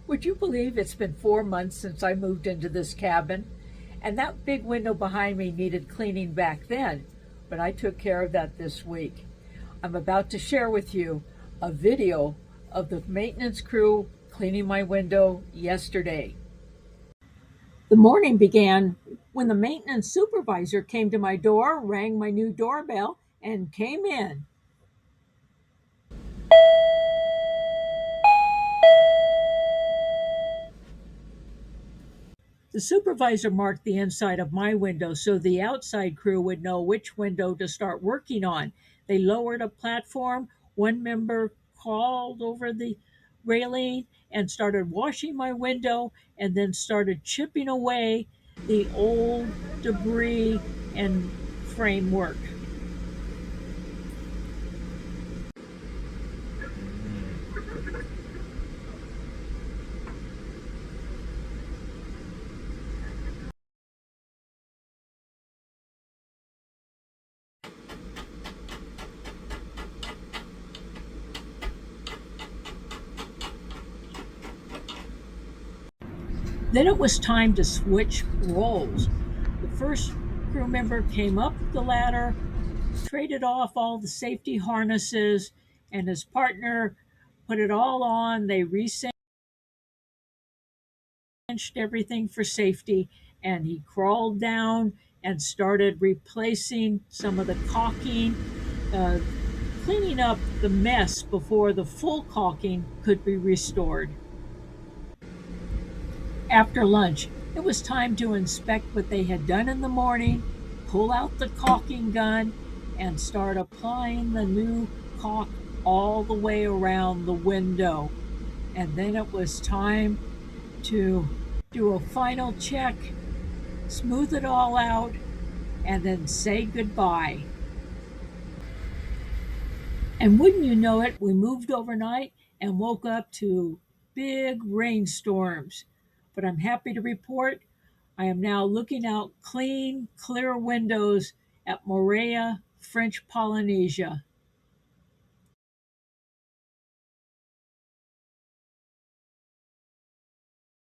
Would you believe it's been 4 months since I moved into this cabin? And that big window behind me needed cleaning back then, but I took care of that this week. I'm about to share with you a video of the maintenance crew cleaning my window yesterday. The morning began when the maintenance supervisor came to my door, rang my new doorbell, and came in. The supervisor marked the inside of my window so the outside crew would know which window to start working on. They lowered a platform. One member crawled over the railing and started washing my window and then started chipping away the old debris and framework. Then it was time to switch roles. The first crew member came up the ladder, traded off all the safety harnesses, and his partner put it all on. They re-cinched everything for safety, and he crawled down and started replacing some of the caulking, uh, cleaning up the mess before the full caulking could be restored. After lunch, it was time to inspect what they had done in the morning, pull out the caulking gun, and start applying the new caulk all the way around the window. And then it was time to do a final check, smooth it all out, and then say goodbye. And wouldn't you know it, we moved overnight and woke up to big rainstorms. But I'm happy to report I am now looking out clean, clear windows at Moorea, French Polynesia.